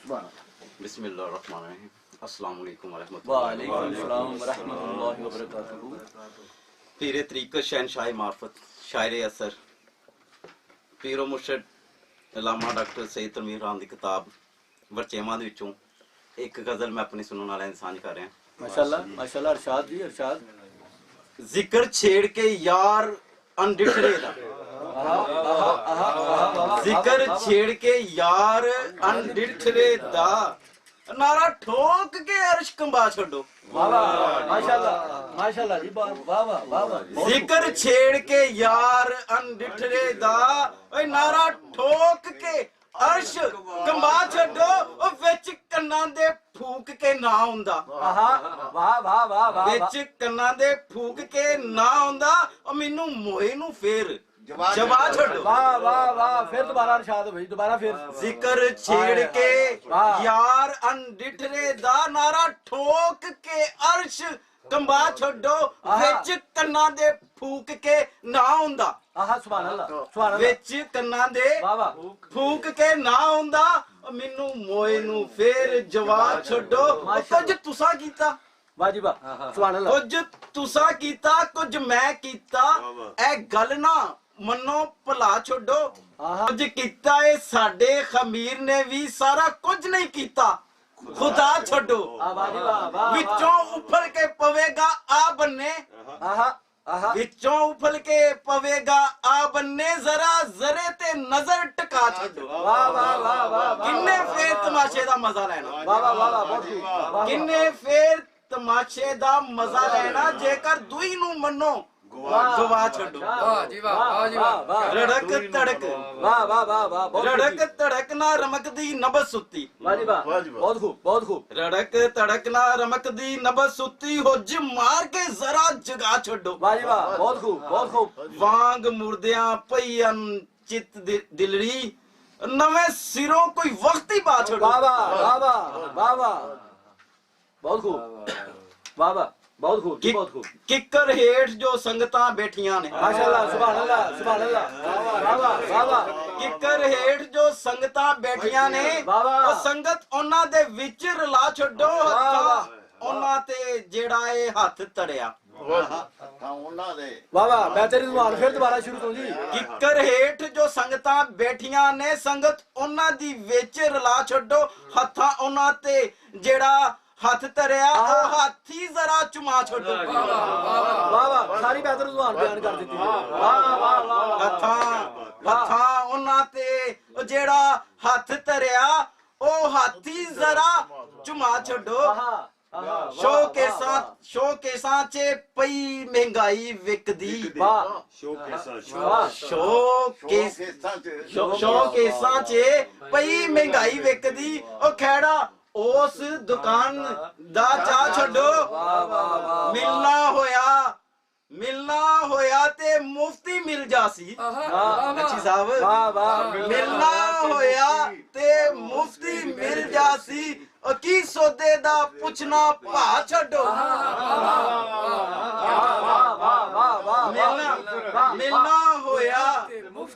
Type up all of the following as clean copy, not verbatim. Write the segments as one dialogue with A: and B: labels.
A: बिस्मिल्लाहिर्रहमानिर्रहीम। अस्सलाम वालेकुम वरहमतुल्लाहि
B: वबरकातुहू।
A: पीर तरीक़त शहनशाह मार्फत शायर असर पीरो मुर्शद अल्लामा डॉक्टर सैयद तमीर राम की किताब वरचेवां दे विचों एक गज़ल मैं अपनी सुनने वाले इंसान कर रहा।
B: माशाल्लाह माशाल्लाह। अरशाद जी अरशाद।
A: जिक्र छेड़ के यार अनडिठरे दा, जिक्र छेड़ के यार अनडिठरे दा, नारा ठोक के अर्श कंबा छोड़ो।
B: माशाल्लाह माशाल्लाह जी। वाह वाह वाह वाह।
A: जिक्र छेड़ के यार अनडिठरे दा, ओए नारा ठोक के अर्श कंबा छोड़ो। ओ विच कन्नां दे फूक के ना हुंदा,
B: वाह वाह वाह वाह।
A: विच कन्नां दे फूक के ना हुंदा। ओ मैनू मोए नू फेर जवा छोड़ो।
B: वाह वाह वाह। फिर दोबारा अरशाद भाई, दोबारा फिर।
A: जिक्र छेड़ के यार अनडिठरे दा, नारा ठोक के अर्श कंबा छोड़ो। विच कन्नां दे फूक के ना हुंदा,
B: सुभान अल्लाह सुभान अल्लाह।
A: विच कन्नां दे
B: वाह वाह।
A: फूक के ना हुंदा। मैनू मोए नू फेर जवा छोड़ो। कुछ तुसा कीता,
B: वाह जी वाह। सुभान अल्लाह।
A: कुछ तुसा कीता कुछ मैं कीता, ए गल ना मनो भला छोड़ो। कुछ कीता ए साडे खमीर ने भी सारा कुछ नहीं कीता, खुदा छोड़ो।
B: वाह जी वाह वाह।
A: विचों उफल के पवेगा आ बन्ने, विचों उफल के पवेगा आ बन्ने, जरा जरे ते नजर टका छोड़ो।
B: वाह वाह वाह वाह।
A: किन्ने फेर तमाशे दा मजा लेना,
B: वाह वाह वाह वाह। बहुत खूब।
A: किन्ने फेर तमाशे दा मजा लेना, जेकर दुई नू मनो गवा छोड़ो।
B: वाह जी वाह वाह जी वाह।
A: रड़क तड़क,
B: वाह वाह वाह वाह।
A: रड़क तड़क ना रमकदी नबज सुती,
B: वाह जी वाह। बहुत खूब बहुत खूब।
A: रड़क तड़क ना रमकदी नबज सुती, होज मार के जरा जगा छोड़ो।
B: वाह जी वाह। बहुत खूब बहुत खूब।
A: वांग मुर्दियां पई अनचित दिलरी, नवे सिरों कोई वक्त ही बात छोड़ो।
B: वाह वाह वाह वाह वाह वाह। बहुत खूब वाह वाह। बहुत खूब बहुत खूब।
A: किकर हेठ जो संगतां बैठियां ने,
B: माशाल्लाह सुभान अल्लाह सुभान अल्लाह। वाह वाह वाह वाह।
A: किकर हेठ जो संगतां बैठियां ने, ਉਹ ਸੰਗਤ ਉਹਨਾਂ ਦੇ ਵਿੱਚ ਰਲਾ ਛੱਡੋ। ਹੱਥਾਂ ਉਹਨਾਂ ਤੇ ਜਿਹੜਾ ਇਹ ਹੱਥ ਧਰਿਆ।
B: वाह वाह। बेहतरीन जुबान। फिर दोबारा शुरू तो जी।
A: ਕਿੱਕਰ ਹੇਠ ਜੋ ਸੰਗਤਾਂ ਬੈਠੀਆਂ ਨੇ, ਸੰਗਤ ਉਹਨਾਂ ਦੀ ਵਿੱਚ ਰਲਾ ਛੱਡੋ। ਹੱਥਾਂ ਉਹਨਾਂ ਤੇ ਜਿਹੜਾ हथ धरिया, हाथी जरा चुमा छोड़ो।
B: वाह वाह। सारी बेहतर जुबान बयान कर दी। वाह वाह वाह।
A: हथा उन्हां ते जेड़ा हथ धरिया, ओ हाथी जरा चुमा छोड़ो। शोकेसां च पई महंगाई विकदी, शोकेसां च पई महंगाई विकदी। ओ खैड़ा उस दुकान दा चा छोड़ो। मिलना होया ते मुफ्ती मिल जासी। अच्छी साहब, मिलना होया ते मुफ्ती मिल जासी। की सौदे दा पुछना भा छोड़ो। मिलना होया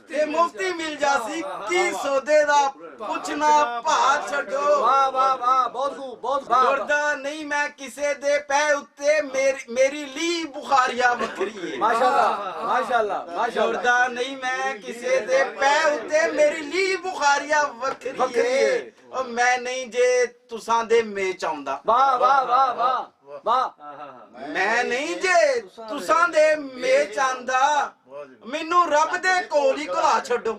A: ते मुफ्ती मिल जासी, की सौदे दा पुछना भा छोड़ो।
B: वाह वाह वाह। बहुत खूब बहुत खूब।
A: डरदा नहीं मैं किसे दे पै उत्ते, मेरी ली बुखारिया वखरी है।
B: माशाल्लाह माशाल्लाह माशाल्लाह।
A: डरदा नहीं मैं किसे दे पै उत्ते, मेरी ली बुखारिया वखरी है। और मैं नहीं जे तुसां दे मेच आउंदा।
B: वाह वाह वाह वाह वाह।
A: मैं नहीं जे तुसां दे मेच आंदा, मैनू रब दे कोल ही घुला छड्डो।